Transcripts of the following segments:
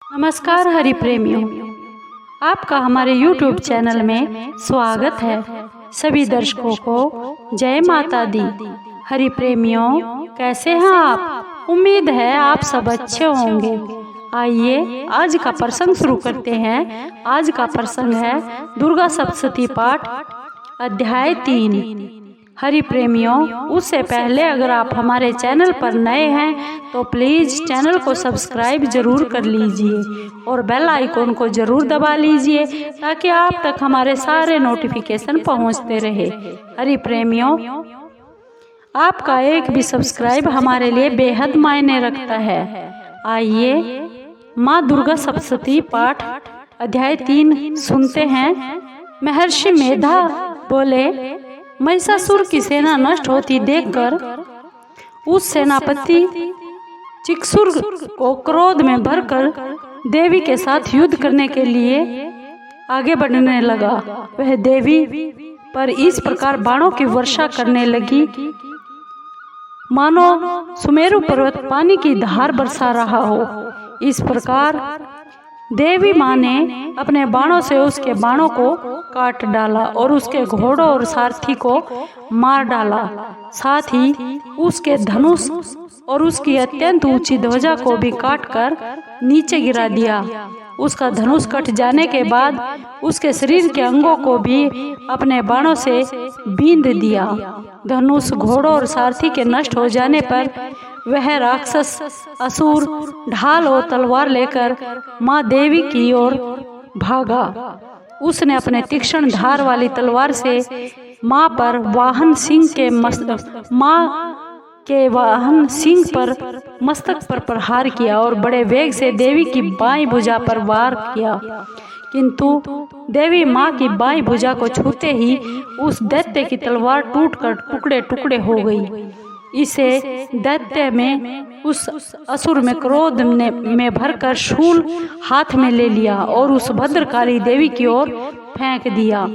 नमस्कार हरि प्रेमियों, आपका हमारे YouTube चैनल में स्वागत है। सभी दर्शकों को जय माता दी। हरि प्रेमियों, कैसे हैं आप? उम्मीद है आप सब अच्छे होंगे। आइए आज का प्रसंग शुरू करते हैं। आज का प्रसंग है दुर्गा सप्तशती पाठ अध्याय 3। हरि प्रेमियों, उससे पहले अगर आप हमारे चैनल पर नए हैं तो प्लीज़ चैनल को सब्सक्राइब जरूर कर लीजिए और बेल आइकॉन को जरूर दबा लीजिए ताकि आप तक हमारे सारे नोटिफिकेशन पहुंचते रहे। हरि प्रेमियों, आपका एक भी सब्सक्राइब हमारे लिए बेहद मायने रखता है। आइए माँ दुर्गा सप्तशती पाठ अध्याय 3 सुनते हैं। महर्षि मेधा बोले, महिषासुर की सेना नष्ट होती देखकर उस सेनापति चिक्सुर को क्रोध में भरकर देवी के साथ युद्ध करने के लिए आगे बढ़ने लगा। वह देवी पर इस प्रकार बाणों की वर्षा करने लगी मानो सुमेरु पर्वत पानी की धार बरसा रहा हो। इस प्रकार देवी माँ ने अपने बाणों से उसके बाणों को काट डाला और उसके घोड़ों और सारथी को मार डाला। साथ ही उसके धनुष और उसकी अत्यंत ऊंची ध्वजा को भी काटकर नीचे गिरा दिया। उसका धनुष कट जाने के बाद उसके शरीर के अंगों को भी अपने बाणों से बींध दिया। धनुष, घोड़ों और सारथी के नष्ट हो जाने पर वह राक्षस असुर ढाल और तलवार लेकर माँ देवी की ओर भागा। उसने अपने तीक्ष्ण धार वाली तलवार से माँ पर वाहन सिंह पर मस्तक पर प्रहार किया और बड़े वेग से देवी की बाईं भुजा पर वार किया, किंतु देवी माँ की बाईं भुजा को छूते ही उस दैत्य की तलवार टूटकर टुकड़े टुकड़े हो गई। इसे दैत्य में उस असुर में क्रोध में भरकर शूल हाथ में ले लिया और उस भद्रकाली देवी की ओर फेंक दिया।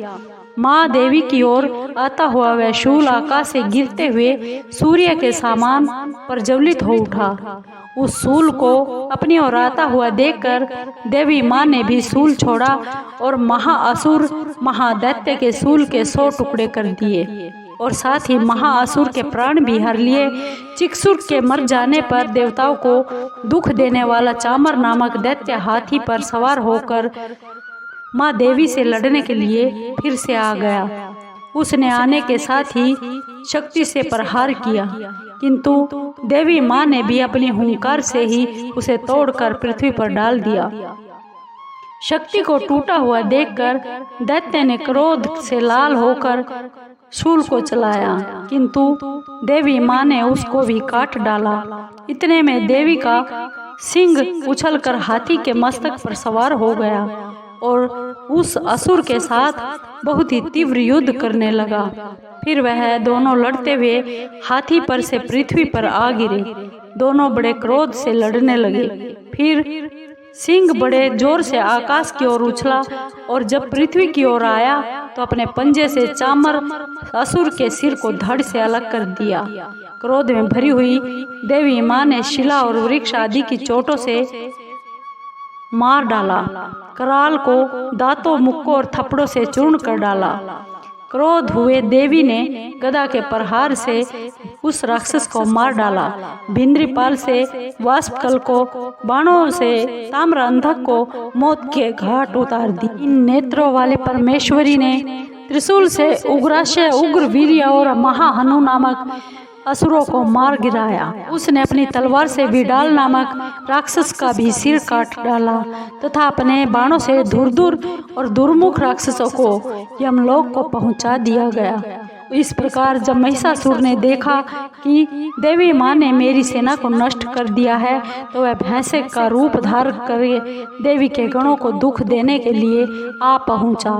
माँ देवी की ओर आता हुआ वह शूल आकाश से गिरते हुए सूर्य के समान प्रज्वलित हो उठा। उस शूल को अपनी ओर आता हुआ देखकर देवी माँ ने भी शूल छोड़ा और महाअसुर महादैत्य के शूल के 100 टुकड़े कर दिए और साथ ही महाअसुर के प्राण भी हर लिए। चिक्सुर के मर जाने पर देवताओं को दुख देने वाला चामर नामक दैत्य हाथी पर सवार होकर माँ देवी से लड़ने के लिए फिर से आ गया। उसने आने के साथ ही शक्ति से प्रहार किया, किंतु देवी माँ ने भी अपनी हुंकार से ही उसे तोड़कर पृथ्वी पर डाल दिया। शक्ति को टूटा हुआ देखकर दैत्य ने क्रोध से लाल होकर शूल को चलाया, किंतु देवी माँ ने उसको भी काट डाला। इतने में देवी का सिंह उछलकर हाथी के मस्तक पर सवार हो गया और उस असुर के साथ बहुत ही तीव्र युद्ध करने लगा। फिर वह दोनों लड़ते हुए हाथी पर से पृथ्वी पर आ गिरे। दोनों बड़े क्रोध से लड़ने लगे। फिर सिंह बड़े जोर से आकाश की ओर उछला और जब पृथ्वी की ओर आया तो अपने पंजे से चामर असुर के सिर को धड़ से अलग कर दिया। क्रोध में भरी हुई देवी माँ ने शिला और वृक्ष आदि की चोटों से मार डाला। कराल को दांतों, मुक्कों और थप्पड़ों से चूर्ण कर डाला। क्रोध हुए देवी ने गदा के प्रहार से उस राक्षस को मार डाला। भिंद्रीपाल से वाष्पकल को, बाणों से ताम्रअंधक को मौत के घाट उतार दी। इन नेत्रों वाले परमेश्वरी ने त्रिशूल से उग्राशय, उग्र वीर्य और महाहनु नामक असुरों को मार गिराया। उसने अपनी तलवार से विडाल नामक राक्षस का भी सिर काट डाला तथा अपने बाणों से धुरधुर और दुर्मुख राक्षसों को यमलोक को पहुंचा दिया गया। इस प्रकार जब महिषासुर ने देखा कि देवी माँ ने मेरी सेना को नष्ट कर दिया है तो वह भैंसे का रूप धार कर देवी के गणों को दुख देने के लिए आ पहुंचा।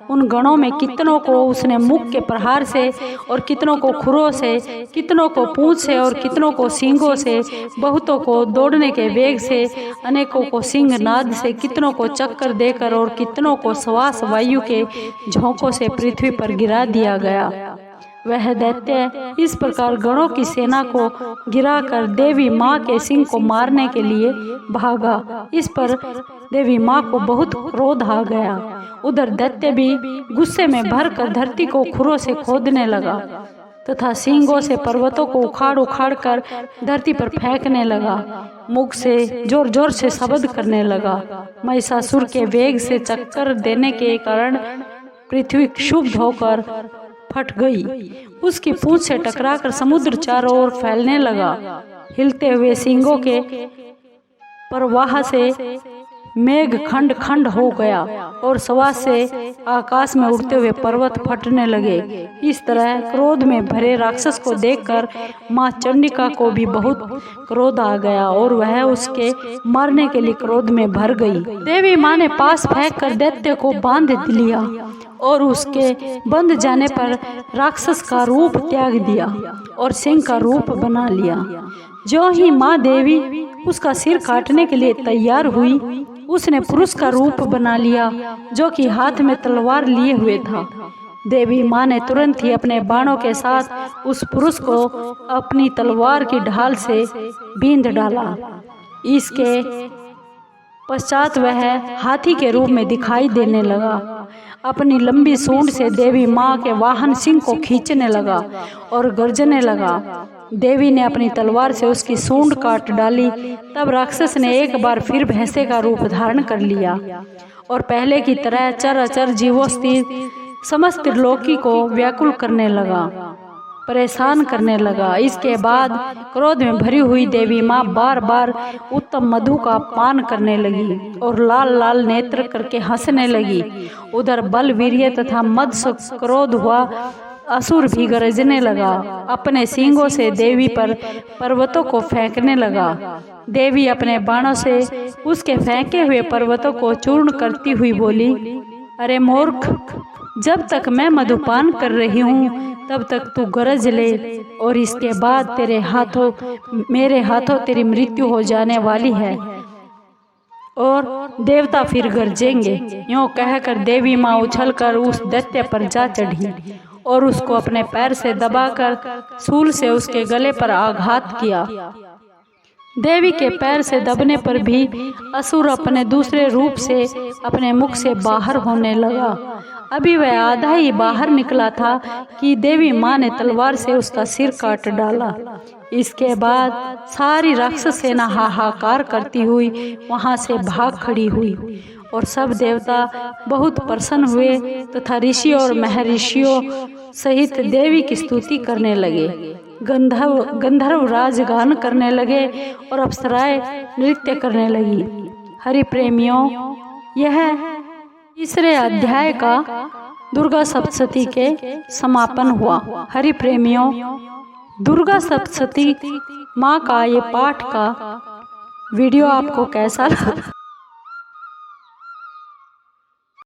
उन गणों में कितनों को उसने मुख के प्रहार से और कितनों को खुरों से, कितनों को पूंछ से और कितनों को सींगों से, बहुतों को दौड़ने के वेग से, अनेकों को सिंह नाद से, कितनों को चक्कर देकर और कितनों को श्वास वायु के झोंकों से पृथ्वी पर गिरा दिया गया। वह दैत्य इस प्रकार गणों की सेना को गिराकर देवी माँ के सिंह को मारने के लिए भागा। इस पर देवी माँ को बहुत क्रोध आ गया। उधर दैत्य भी गुस्से में भरकर धरती को खुरों से खोदने लगा तथा सींगों से पर्वतों को उखाड़ उखाड़ कर धरती पर फेंकने लगा। मुख से जोर जोर से शब्द करने लगा। महिषासुर के वेग से चक्कर देने के कारण पृथ्वी क्षुब्ध होकर फट गई। उसकी पूंछ से टकराकर समुद्र चारों ओर फैलने लगा। हिलते हुए सींगों के प्रवाह से मेघ खंड खंड हो गया और श्वास से आकाश में उड़ते हुए पर्वत फटने लगे। इस तरह क्रोध में भरे राक्षस को देखकर माँ चंडिका को भी बहुत क्रोध आ गया और वह उसके मारने के लिए क्रोध में भर गई। देवी माँ ने पास फेंक कर दैत्य को बांध लिया और उसके बंध जाने पर राक्षस का रूप त्याग दिया और सिंह का रूप बना लिया। जो ही माँ देवी उसका सिर काटने के लिए तैयार हुई, उसने पुरुष का रूप बना लिया जो कि हाथ में तलवार लिए हुए था। देवी माँ ने तुरंत ही अपने बाणों के साथ उस पुरुष को अपनी तलवार की ढाल से बींध डाला। इसके पश्चात वह हाथी के रूप में दिखाई देने लगा। अपनी लंबी सूंड से देवी माँ के वाहन सिंह को खींचने लगा और गर्जने लगा। देवी ने अपनी तलवार से उसकी सूंड काट डाली। तब राक्षस ने एक बार फिर भैंसे का रूप धारण कर लिया और पहले की तरह चराचर जीवों स्थित समस्त त्रिलोकी को व्याकुल करने लगा, परेशान करने लगा। इसके बाद क्रोध में भरी हुई देवी माँ बार बार उत्तम मधु का पान करने लगी और लाल लाल नेत्र करके हंसने लगी। उधर बल वीर्य तथा मद से क्रोध हुआ असुर भी गरजने लगा। अपने सींगों से देवी पर पर्वतों को फेंकने लगा। देवी अपने बाणों से उसके फेंके हुए पर्वतों को चूर्ण करती हुई बोली, अरे मूर्ख, जब तक मैं मधुपान कर रही हूँ तब तक तू गरज ले और इसके बाद मेरे हाथों तेरी मृत्यु हो जाने वाली है और देवता फिर गरजेंगे। यूँ कहकर देवी माँ उछलकर उस दैत्य पर जा चढ़ी और उसको अपने पैर से दबाकर शूल से उसके गले पर आघात किया। देवी के पैर से दबने पर भी असुर अपने दूसरे रूप से अपने मुख से बाहर होने लगा। अभी वह आधा ही बाहर निकला था कि देवी माँ ने तलवार से उसका सिर काट डाला। इसके बाद सारी राक्षस सेना हाहाकार करती हुई वहां से भाग खड़ी हुई और सब देवता बहुत प्रसन्न हुए तथा ऋषि और महर्षियों सहित देवी की स्तुति करने लगे। गंधर्व राज गान करने लगे और अप्सराएं नृत्य करने लगी। हरि प्रेमियों, यह तीसरे अध्याय का दुर्गा सप्तशती के समापन हुआ। हरि प्रेमियों, दुर्गा सप्तशती माँ का ये पाठ का वीडियो आपको कैसा लगा